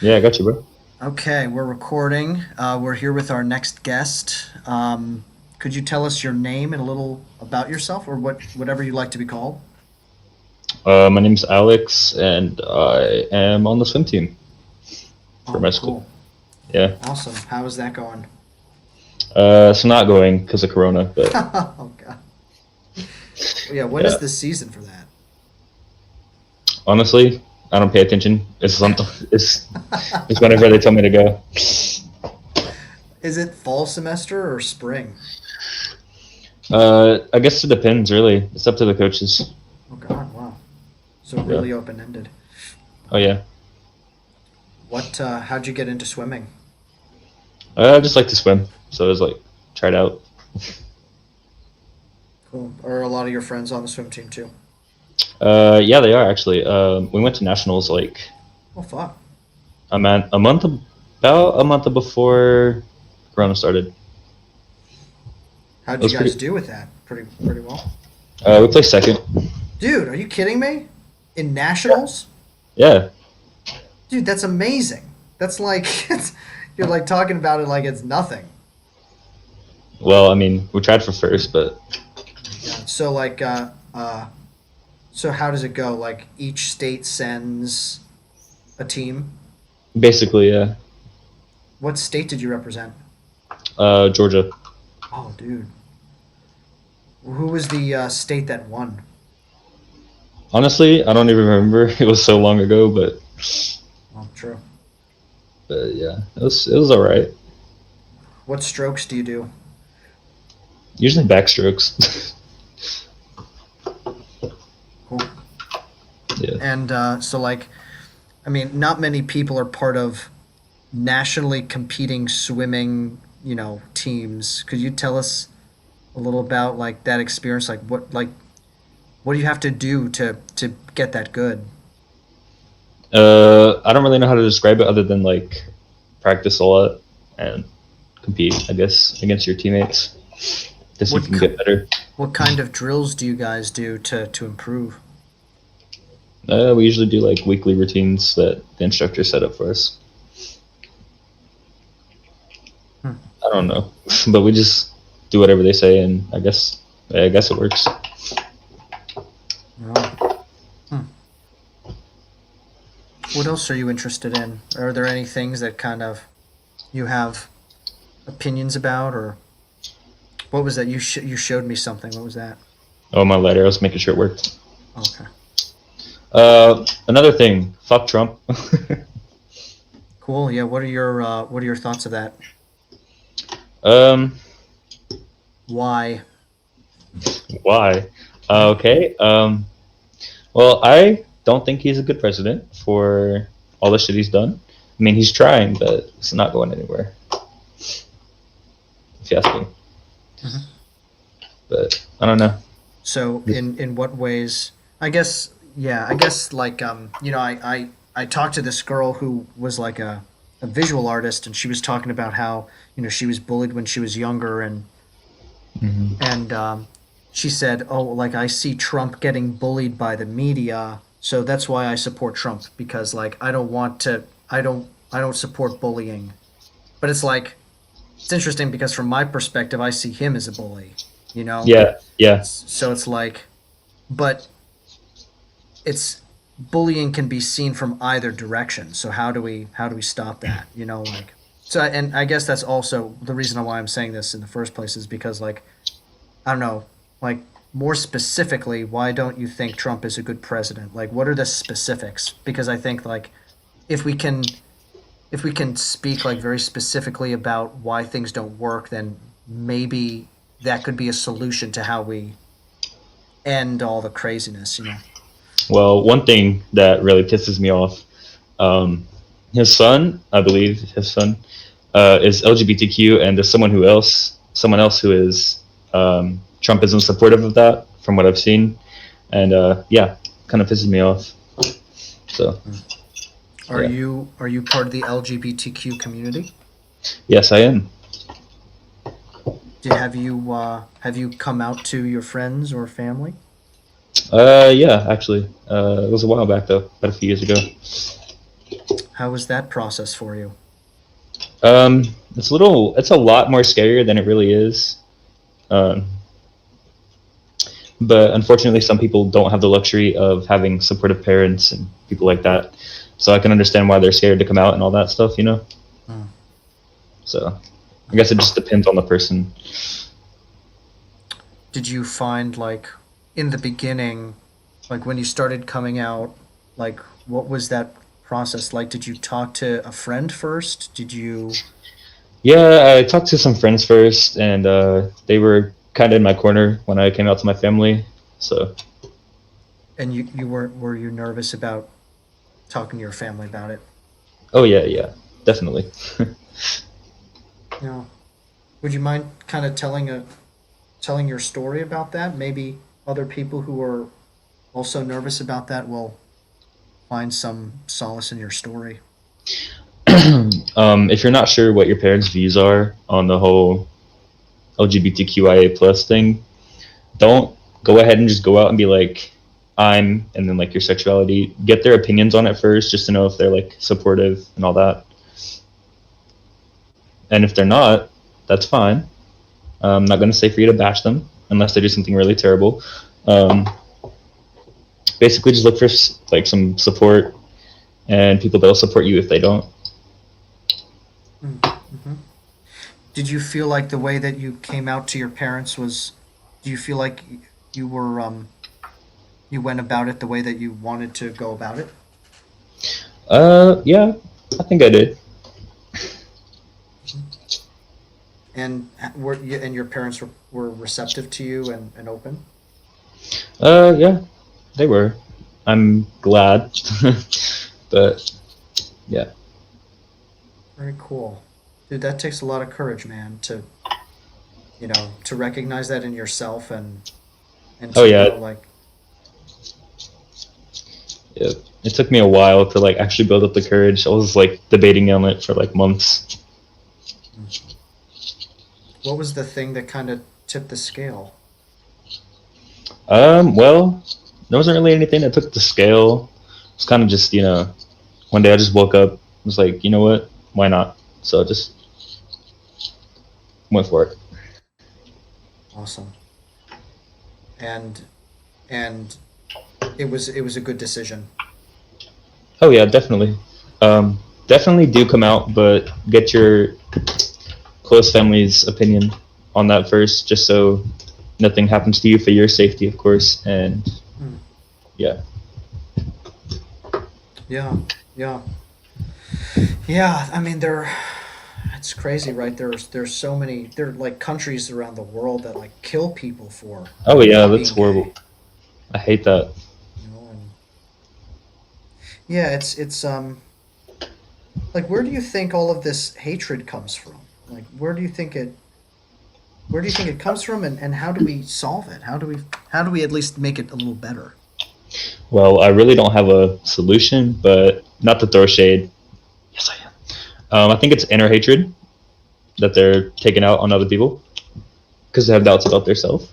Yeah, I got you, bro. Okay, we're recording. We're here with our next guest. Could you tell us your name and a little about yourself, or whatever you'd like to be called? My name's Alex, and I am on the swim team for Oh, my school. cool, Yeah. awesome. How is that going? So not going because of Corona, but Oh God. Well, yeah. When is yeah. the season for that? Honestly, I don't pay attention. It's something. It's whenever they tell me to go. Is it fall semester or spring? I guess it depends. Really, it's up to the coaches. Oh God, wow. So Yeah. really open ended. Oh yeah. What? How'd you get into swimming? I just like to swim, so I was like, try it out. Cool. Are a lot of your friends on the swim team too? Yeah, they are actually. We went to nationals like Oh fuck. a month, about a month before Corona started. It How'd you was guys pretty. do with that? Pretty well. We placed second. Dude, are you kidding me? In nationals? Yeah. Dude, that's amazing. That's like you're like talking about it like it's nothing. Well, I mean, we tried for first, but Yeah. So like so how does it go? Like each state sends a team. basically, yeah. What state did you represent? Georgia. Oh, dude. Who was the state that won? Honestly, I don't even remember. It was so long ago, Oh, true. but yeah, it was all right. What strokes do you do? Usually backstrokes. Cool. Yeah. And so like I mean, not many people are part of nationally competing swimming, teams. Could you tell us a little about like that experience? What do you have to do to get that good? I don't really know how to describe it other than like practice a lot and compete, I guess, against your teammates to see if What you can get better. what kind of drills do you guys do to improve? We usually do like weekly routines that the instructor set up for us. Hmm. I don't know, but we just do whatever they say, and I guess it works. Oh. Hmm. What else are you interested in? Are there any things that kind of you have opinions about, or what was that you showed me something? What was that? Oh, my letter. I was making sure it worked. Okay. Another thing. Fuck Trump. Cool. Yeah. What are your thoughts of that? um, Why? why? Okay. Well, I don't think he's a good president for all the shit he's done. I mean, he's trying, but it's not going anywhere. If you ask me. Mhm. But I don't know. So in what ways? I guess yeah. I guess like I talked to this girl who was like a visual artist, and she was talking about how she was bullied when she was younger, Hmm. and she said, oh, like I see Trump getting bullied by the media, so that's why I support Trump because like I don't support bullying. But it's like it's interesting because from my perspective, I see him as a bully. You know, Yeah, yeah. so it's like, but it's bullying can be seen from either direction. So how do we stop that? Like so, and I guess that's also the reason why I'm saying this in the first place is because like I don't know, like more specifically, why don't you think Trump is a good president? Like, what are the specifics? Because I think like if we can if we can speak like very specifically about why things don't work, then maybe that could be a solution to how we end all the craziness. Well, one thing that really pisses me off, um, his son, I believe his son, is LGBTQ, and there's someone else who is Trumpism supportive of that, from what I've seen, and yeah, kind of pisses me off. So Are yeah, you part of the LGBTQ community? yes, I am. Have you come out to your friends or family? Yeah, actually, it was a while back though, about a few years ago. How was that process for you? Um, it's a lot more scarier than it really is. Um, but unfortunately, some people don't have the luxury of having supportive parents and people like that. So I can understand why they're scared to come out and all that stuff, you know. Mm, So I mm. guess it just depends on the person. Did you find like in the beginning, like when you started coming out, like what was that process like? Did you talk to a friend first? Did you Yeah, I talked to some friends first, and they were kind of in my corner when I came out to my family. So, and you were you nervous about talking to your family about it? oh yeah, yeah, definitely. No. Would you mind kind of telling your story about that? Maybe other people who are also nervous about that will find some solace in your story. If you're not sure what your parents' views are on the whole LGBTQIA plus thing, don't go ahead and just go out and be like, I'm, and then like your sexuality. Get their opinions on it first, just to know if they're like supportive and all that. And if they're not, that's fine. I'm not going to say for you to bash them unless they do something really terrible. Um, Basically, just look for like some support and people that'll support you if they don't. Mm-hmm. Did you feel like the way that you came out to your parents was? Do you feel like you were you went about it the way that you wanted to go about it? Yeah, I think I did. Mhm. And and your parents were receptive to you and open? Yeah, they were. I'm glad, but yeah. Very cool. Dude, that takes a lot of courage, man, to, to recognize that in yourself and Oh to yeah, know like it took me a while to like actually build up the courage. I was like debating on it for like months. mm, what was the thing that kind of tipped the scale? Well, there wasn't really anything that took the scale. It's kind of just one day I just woke up, was like, you know what, why not? So I just went for it. Awesome. And and it was a good decision. Oh yeah, definitely. Definitely do come out, but get your close family's opinion on that first, just so nothing happens to you for your safety, of course. And Mm, yeah, yeah, yeah, yeah. I mean, it's crazy, right? There's so many there are like countries around the world that like kill people oh yeah, for that's being gay, horrible. I hate that. and yeah, it's like where do you think all of this hatred comes from? Like where do you think it comes from, and how do we solve it? How do we at least make it a little better? Well, I really don't have a solution, but not to throw shade. Yes, I am. I think it's inner hatred that they're taking out on other people because they have doubts about themselves.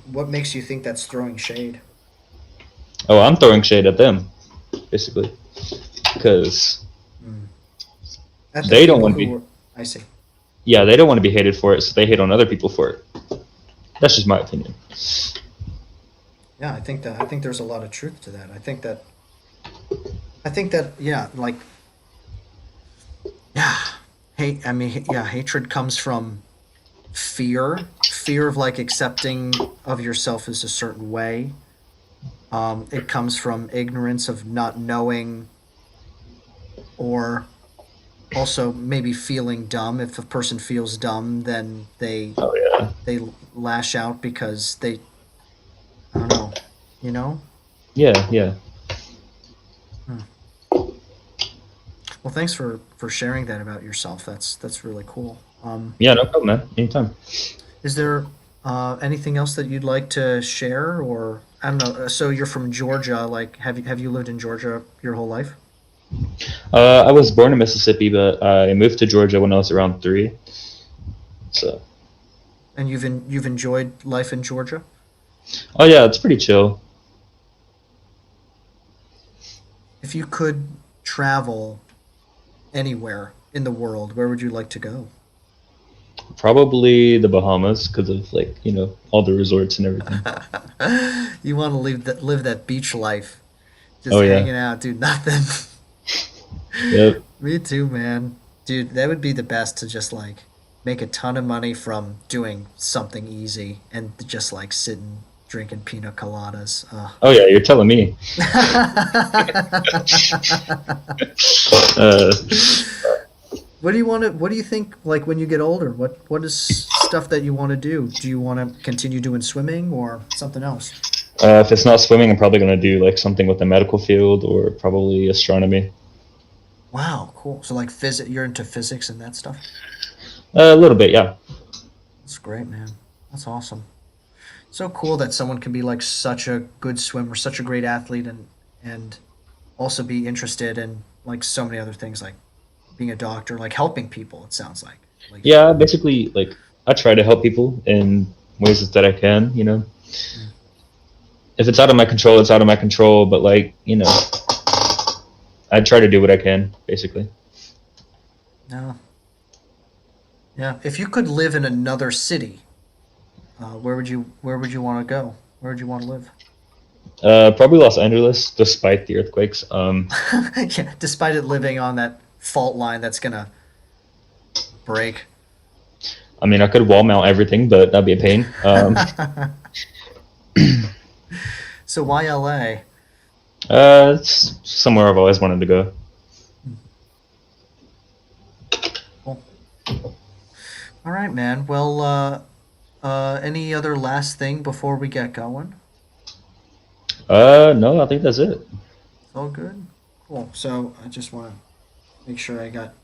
What makes you think that's throwing shade? Oh, I'm throwing shade at them, basically, because Mm. At the they don't people want to who be. are, I see. Yeah, they don't want to be hated for it, so they hate on other people for it. That's just my opinion. Yeah, I think there's a lot of truth to that. I think that yeah, like yeah, hate. I mean, yeah, hatred comes from fear of like accepting of yourself as a certain way. It comes from ignorance of not knowing, or also maybe feeling dumb. If a person feels dumb, then they Oh yeah, they lash out because they, I don't know, you know. yeah, yeah, Hmm. Well, thanks for sharing that about yourself. That's really cool. yeah. No problem, man. Anytime. Is there anything else that you'd like to share, or I don't know? So you're from Georgia. Like, have you lived in Georgia your whole life? I was born in Mississippi, but I moved to Georgia when I was around 3. So, And you've enjoyed life in Georgia? oh yeah, it's pretty chill. If you could travel anywhere in the world, where would you like to go? Probably the Bahamas because of like all the resorts and everything. You want to live that beach life, just Oh yeah. hanging out, do nothing. Yep. Me too, man. Dude, that would be the best to just like make a ton of money from doing something easy and just like sitting drinking pina coladas. Oh yeah, you're telling me. Uh, What do you want to? What do you think? Like when you get older, what is stuff that you want to do? Do you want to continue doing swimming or something else? if it's not swimming, I'm probably gonna do like something with the medical field or probably astronomy. Wow, cool. So like physics, you're into physics and that stuff. A little bit, yeah. That's great, man. That's awesome. So cool that someone can be like such a good swimmer, such a great athlete, and also be interested in like so many other things, like being a doctor, like helping people. It sounds like Yeah, basically, like I try to help people in ways that I can. mm, If it's out of my control, it's out of my control. But like, I try to do what I can, basically. no, yeah. If you could live in another city, where would you want to go? Where would you want to live? Probably Los Angeles, despite the earthquakes. Yeah, despite it living on that fault line that's gonna break. I mean, I could wall mount everything, but that'd be a pain. So why LA? It's somewhere I've always wanted to go. Cool. All right, man. Well, any other last thing before we get going? No, I think that's it. It's all good. Cool. So I just want to make sure I got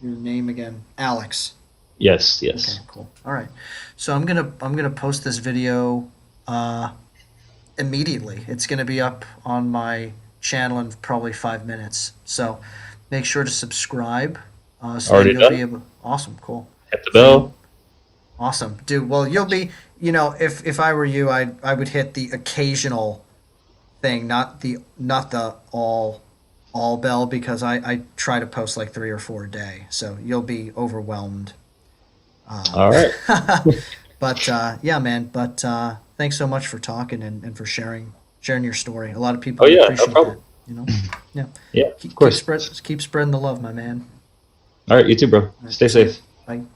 your name again, Alex. Yes, Okay, yes. cool. All right. So I'm gonna post this video uh, immediately. It's gonna be up on my channel in probably 5 minutes. So make sure to subscribe so that Already you'll be done. able. Awesome, cool. Hit the So you'll bell. awesome, dude. Well, you'll be. If I were you, I would hit the occasional thing, not the all bell because I try to post like 3 or 4 a day. So you'll be overwhelmed. Um, All right. but yeah, man. But thanks so much for talking and for sharing your story. A lot of people Oh would yeah, no appreciate problem. that. Yeah. Yeah, of Keep course. spread keep spreading the love, my man. All right, you too, bro. All right, Stay see you. safe. Bye.